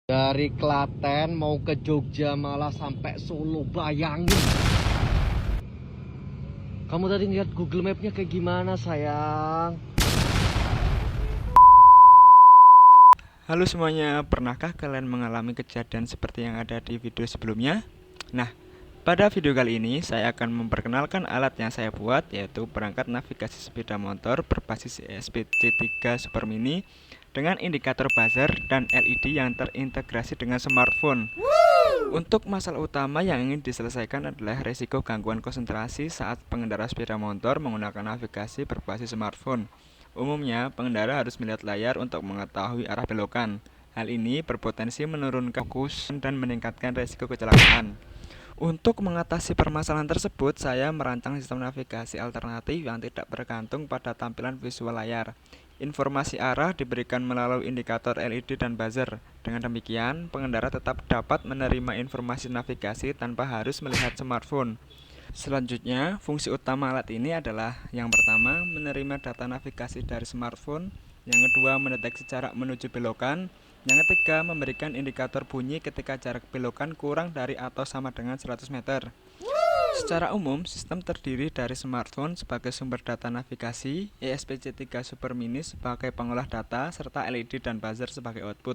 Dari Klaten mau ke Jogja malah sampai Solo, bayangin. Kamu tadi ngeliat Google Mapnya kayak gimana sayang? Halo semuanya, pernahkah kalian mengalami kejadian seperti yang ada di video sebelumnya? Nah, pada video kali ini saya akan memperkenalkan alat yang saya buat, yaitu perangkat navigasi sepeda motor berbasis ESP-C3 Super Mini dengan indikator buzzer dan LED yang terintegrasi dengan smartphone. Untuk masalah utama yang ingin diselesaikan adalah resiko gangguan konsentrasi saat pengendara sepeda motor menggunakan navigasi berbasis smartphone. Umumnya, pengendara harus melihat layar untuk mengetahui arah belokan. Hal ini berpotensi menurunkan fokus dan meningkatkan resiko kecelakaan. Untuk mengatasi permasalahan tersebut, saya merancang sistem navigasi alternatif yang tidak bergantung pada tampilan visual layar. Informasi arah diberikan melalui indikator LED dan buzzer. Dengan demikian, pengendara tetap dapat menerima informasi navigasi tanpa harus melihat smartphone. Selanjutnya, fungsi utama alat ini adalah yang pertama, menerima data navigasi dari smartphone, yang kedua, mendeteksi jarak menuju belokan, yang ketiga, memberikan indikator bunyi ketika jarak belokan kurang dari atau sama dengan 100 meter. Secara umum, sistem terdiri dari smartphone sebagai sumber data navigasi, ESP-C3 Super Mini sebagai pengolah data, serta LED dan buzzer sebagai output.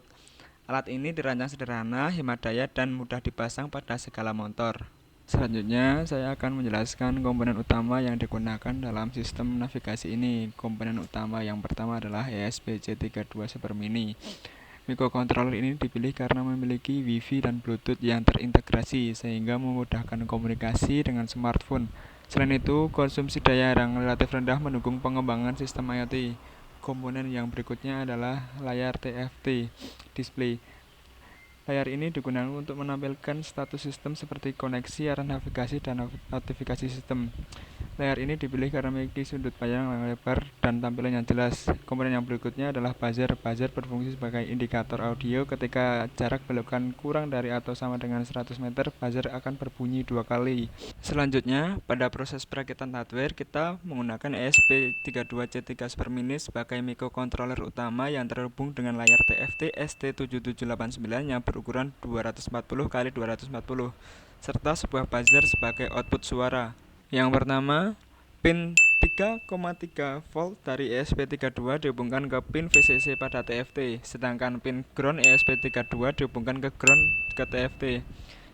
Alat ini dirancang sederhana, hemat daya, dan mudah dipasang pada segala motor. Selanjutnya, saya akan menjelaskan komponen utama yang digunakan dalam sistem navigasi ini. Komponen utama yang pertama adalah ESP-C32 Super Mini. Microcontroller ini dipilih karena memiliki Wi-Fi dan Bluetooth yang terintegrasi sehingga memudahkan komunikasi dengan smartphone. Selain itu, konsumsi daya yang relatif rendah mendukung pengembangan sistem IoT. Komponen yang berikutnya adalah layar TFT display. Layar ini digunakan untuk menampilkan status sistem seperti koneksi, arah navigasi, dan notifikasi sistem. Layar ini dipilih karena memiliki sudut pandang yang lebar dan tampilan yang jelas. Komponen yang berikutnya adalah buzzer. Buzzer berfungsi sebagai indikator audio. Ketika jarak belokan kurang dari atau sama dengan 100 meter, buzzer akan berbunyi 2 kali. Selanjutnya, pada proses perakitan hardware, kita menggunakan ESP32C3 Super Mini sebagai microcontroller utama yang terhubung dengan layar TFT ST7789 yang berukuran 240x240, serta sebuah buzzer sebagai output suara. Yang pertama, pin 3,3 volt dari ESP32 dihubungkan ke pin VCC pada TFT, sedangkan pin ground ESP32 dihubungkan ke ground ke TFT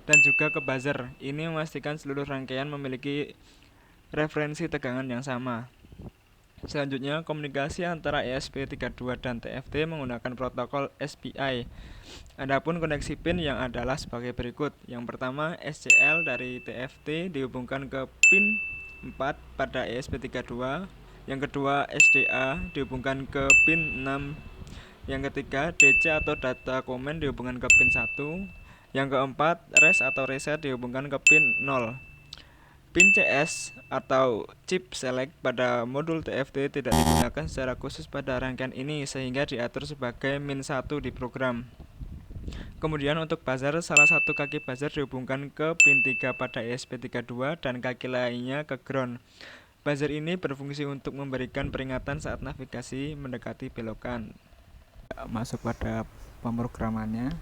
dan juga ke buzzer. Ini memastikan seluruh rangkaian memiliki referensi tegangan yang sama. Selanjutnya, komunikasi antara ESP32 dan TFT menggunakan protokol SPI. Adapun koneksi pin yang adalah sebagai berikut. Yang pertama, SCL dari TFT dihubungkan ke pin 4 pada ESP32. Yang kedua, SDA dihubungkan ke pin 6. Yang ketiga, DC atau data komen dihubungkan ke pin 1. Yang keempat, res atau reset dihubungkan ke pin 0. Pin CS atau chip select pada modul TFT tidak digunakan secara khusus pada rangkaian ini sehingga diatur sebagai min 1 di program. Kemudian untuk buzzer, salah satu kaki buzzer dihubungkan ke pin 3 pada ESP32 dan kaki lainnya ke ground. Buzzer ini berfungsi untuk memberikan peringatan saat navigasi mendekati belokan. Masuk pada pemrogramannya.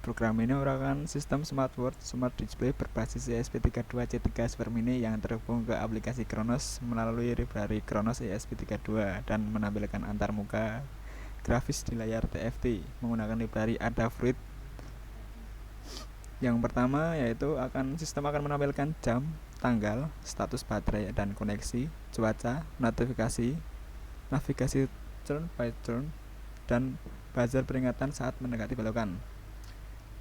Program ini merupakan sistem smartwatch smart display berbasis ESP32C3 Super Mini yang terhubung ke aplikasi Kronos melalui library Kronos ESP32 dan menampilkan antarmuka grafis di layar TFT menggunakan library Adafruit. Yang pertama yaitu sistem akan menampilkan jam, tanggal, status baterai dan koneksi, cuaca, notifikasi, navigasi turn by turn, dan buzzer peringatan saat mendekati belokan.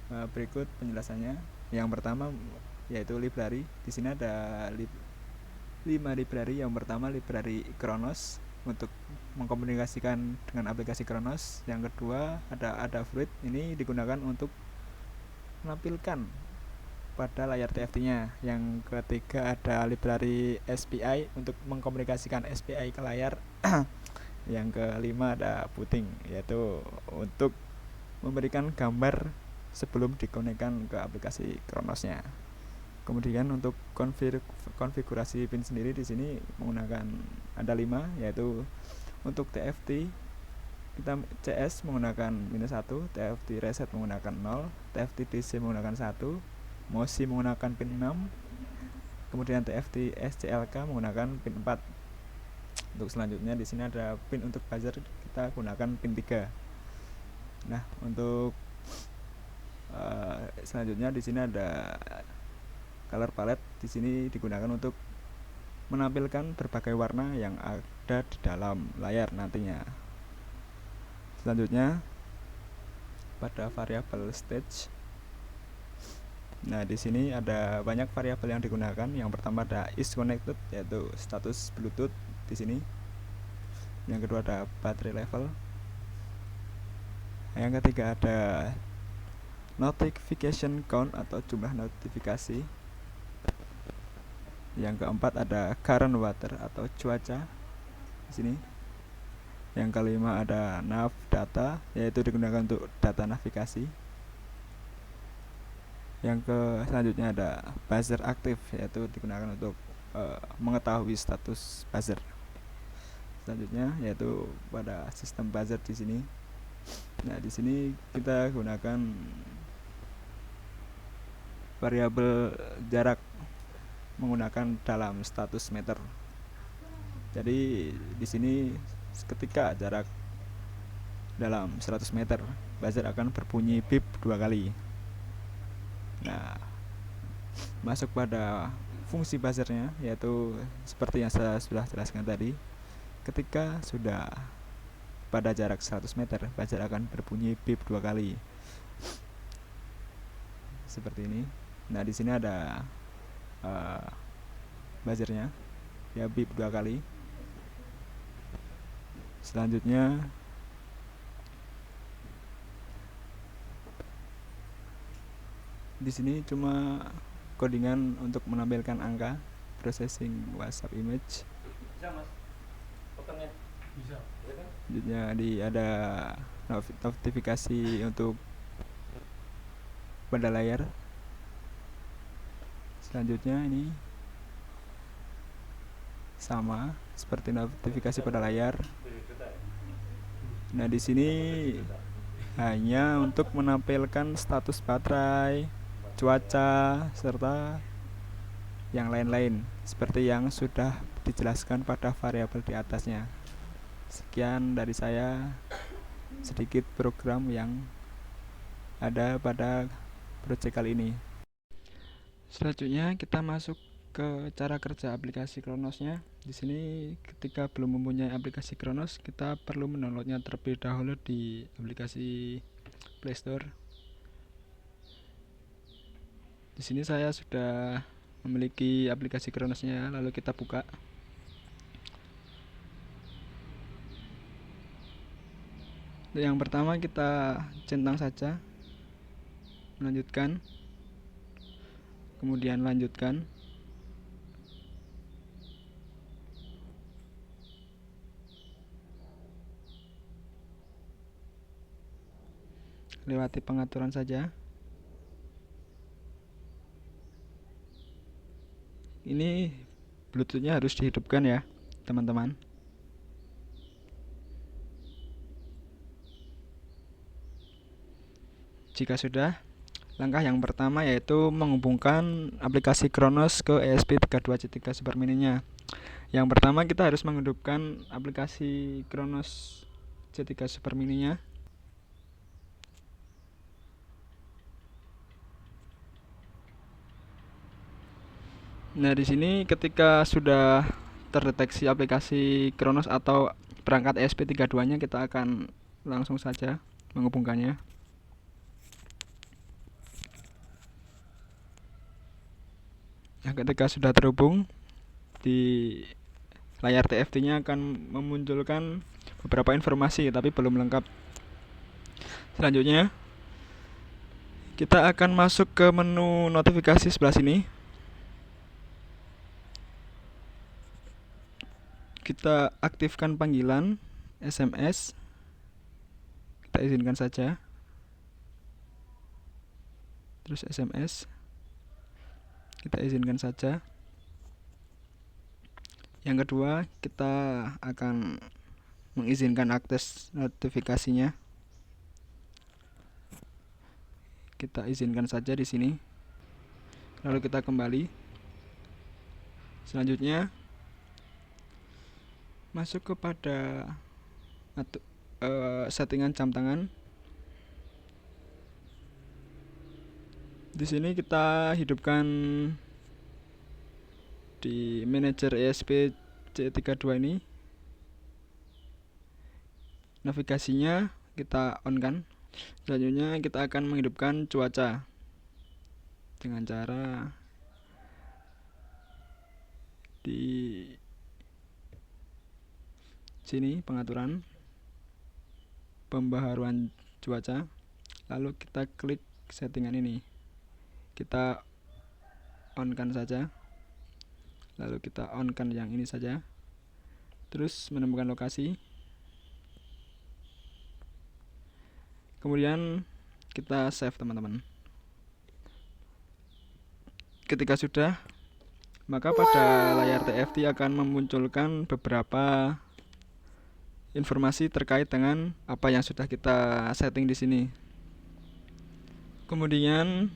Berikut penjelasannya. Yang pertama yaitu library. Di sini ada 5 library. Yang pertama library Kronos untuk mengkomunikasikan dengan aplikasi Kronos. Yang kedua ada Adafruit, ini digunakan untuk menampilkan pada layar TFT-nya. Yang ketiga ada library SPI untuk mengkomunikasikan SPI ke layar. Yang kelima ada Booting, yaitu untuk memberikan gambar sebelum dikonekkan ke aplikasi Kronosnya. Kemudian untuk konfigurasi pin sendiri di sini menggunakan ada 5, yaitu untuk TFT kita CS menggunakan -1, TFT reset menggunakan 0, TFT DC menggunakan 1, MOSI menggunakan pin 6, kemudian TFT SCLK menggunakan pin 4. Untuk selanjutnya di sini ada pin untuk buzzer, kita gunakan pin 3. Nah, untuk selanjutnya di sini ada color palette. Di sini digunakan untuk menampilkan berbagai warna yang ada di dalam layar nantinya. Selanjutnya pada variabel stage. Nah, di sini ada banyak variabel yang digunakan. Yang pertama ada is connected, yaitu status Bluetooth di sini. Yang kedua ada battery level. Yang ketiga ada notification count atau jumlah notifikasi. Yang keempat ada current water atau cuaca di sini. Yang kelima ada nav data, yaitu digunakan untuk data navigasi. Yang selanjutnya ada buzzer aktif, yaitu digunakan untuk mengetahui status buzzer. Selanjutnya yaitu pada sistem buzzer di sini. Nah, di sini kita gunakan variabel jarak menggunakan dalam status meter. Jadi di sini ketika jarak dalam 100 meter, buzzer akan berbunyi bip 2 kali. Nah, masuk pada fungsi buzzernya, yaitu seperti yang saya sudah jelaskan tadi. Ketika sudah pada jarak 100 meter, buzzer akan berbunyi bip 2 kali. Seperti ini. Nah, di sini ada buzzernya, ya, bip 2 kali. Selanjutnya di sini cuma codingan untuk menampilkan angka, processing WhatsApp image. Selanjutnya ada notifikasi untuk pada layar. Selanjutnya ini sama seperti notifikasi pada layar. Nah, di sini hanya untuk menampilkan status baterai, cuaca, serta yang lain-lain seperti yang sudah dijelaskan pada variabel di atasnya. Sekian dari saya, sedikit program yang ada pada project kali ini. Selanjutnya kita masuk ke cara kerja aplikasi Kronosnya. Di sini ketika belum mempunyai aplikasi Kronos, kita perlu mendownloadnya terlebih dahulu di aplikasi Play Store. Di sini saya sudah memiliki aplikasi Kronosnya, lalu kita buka. Yang pertama kita centang saja, melanjutkan, kemudian lanjutkan. Lewati pengaturan saja. Ini Bluetoothnya harus dihidupkan ya, teman-teman. Jika sudah, langkah yang pertama yaitu menghubungkan aplikasi Kronos ke ESP32C3 Super Mini-nya. Yang pertama kita harus menghidupkan aplikasi Kronos C3 Super Mini-nya. Nah, di sini ketika sudah terdeteksi aplikasi Kronos atau perangkat ESP32-nya, kita akan langsung saja menghubungkannya. Nah, ketika sudah terhubung, di layar TFT-nya akan memunculkan beberapa informasi tapi belum lengkap. Selanjutnya, kita akan masuk ke menu notifikasi sebelah sini. Kita aktifkan panggilan SMS. Kita izinkan saja. Terus SMS. Kita izinkan saja. Yang kedua, kita akan mengizinkan akses notifikasinya. Kita izinkan saja di sini. Lalu kita kembali. Selanjutnya masuk kepada settingan jam tangan. Di sini kita hidupkan di manajer ESP C32 ini. Navigasinya kita on kan. Selanjutnya kita akan menghidupkan cuaca dengan cara di sini pengaturan pembaharuan cuaca, lalu kita klik settingan ini, kita on kan saja, lalu kita on kan yang ini saja, terus menemukan lokasi, kemudian kita save teman-teman. Ketika sudah, maka pada layar TFT akan memunculkan beberapa informasi terkait dengan apa yang sudah kita setting di sini. Kemudian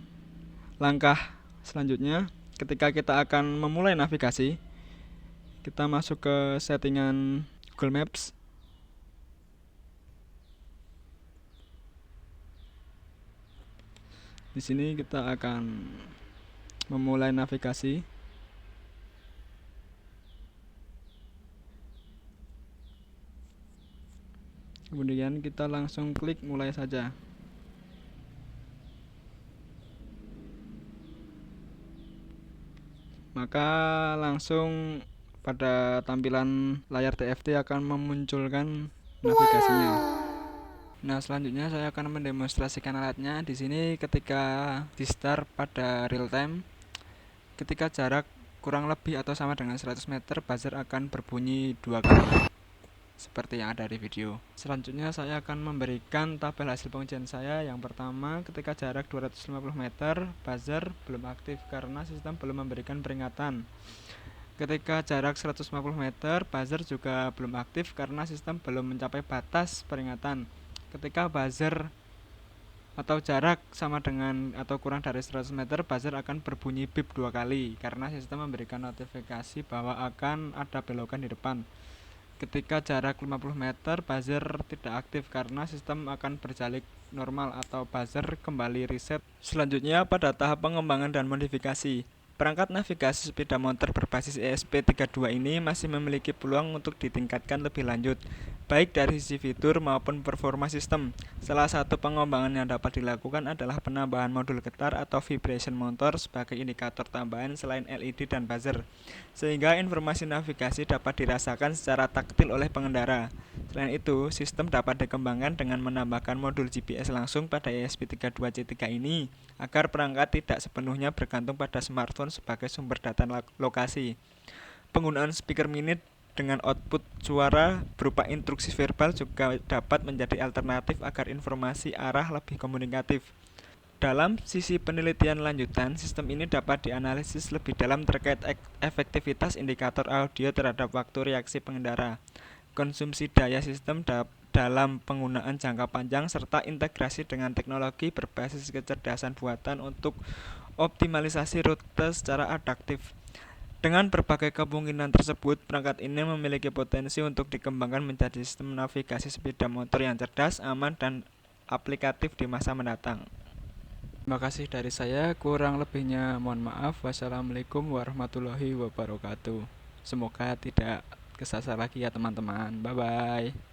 langkah selanjutnya, ketika kita akan memulai navigasi, kita masuk ke settingan Google Maps. Di sini kita akan memulai navigasi. Kemudian kita langsung klik mulai saja. Maka langsung pada tampilan layar TFT akan memunculkan navigasinya. Nah, selanjutnya saya akan mendemonstrasikan alatnya. Di sini ketika di start pada real time, ketika jarak kurang lebih atau sama dengan 100 meter, buzzer akan berbunyi 2 kali. Seperti yang ada di video. Selanjutnya saya akan memberikan tabel hasil pengujian saya. Yang pertama, ketika jarak 250 meter, buzzer belum aktif karena sistem belum memberikan peringatan. Ketika jarak 150 meter, buzzer juga belum aktif karena sistem belum mencapai batas peringatan. Ketika buzzer atau jarak sama dengan atau kurang dari 100 meter, buzzer akan berbunyi bip 2 kali karena sistem memberikan notifikasi bahwa akan ada belokan di depan. Ketika jarak 50 meter, buzzer tidak aktif karena sistem akan berjalik normal atau buzzer kembali reset. Selanjutnya pada tahap pengembangan dan modifikasi. Perangkat navigasi sepeda motor berbasis ESP32 ini masih memiliki peluang untuk ditingkatkan lebih lanjut, baik dari sisi fitur maupun performa sistem. Salah satu pengembangan yang dapat dilakukan adalah penambahan modul getar atau vibration motor sebagai indikator tambahan selain LED dan buzzer, sehingga informasi navigasi dapat dirasakan secara taktil oleh pengendara. Selain itu, sistem dapat dikembangkan dengan menambahkan modul GPS langsung pada ESP32C3 ini, agar perangkat tidak sepenuhnya bergantung pada smartphone sebagai sumber data lokasi. Penggunaan speaker mini dengan output suara berupa instruksi verbal juga dapat menjadi alternatif agar informasi arah lebih komunikatif. Dalam sisi penelitian lanjutan, sistem ini dapat dianalisis lebih dalam terkait efektivitas indikator audio terhadap waktu reaksi pengendara, konsumsi daya sistem dalam penggunaan jangka panjang, serta integrasi dengan teknologi berbasis kecerdasan buatan untuk optimalisasi rute secara adaptif. Dengan berbagai kemungkinan tersebut, perangkat ini memiliki potensi untuk dikembangkan menjadi sistem navigasi sepeda motor yang cerdas, aman, dan aplikatif di masa mendatang. Terima kasih dari saya, kurang lebihnya mohon maaf. Wassalamualaikum warahmatullahi wabarakatuh. Semoga tidak kesasar lagi ya teman-teman. Bye-bye.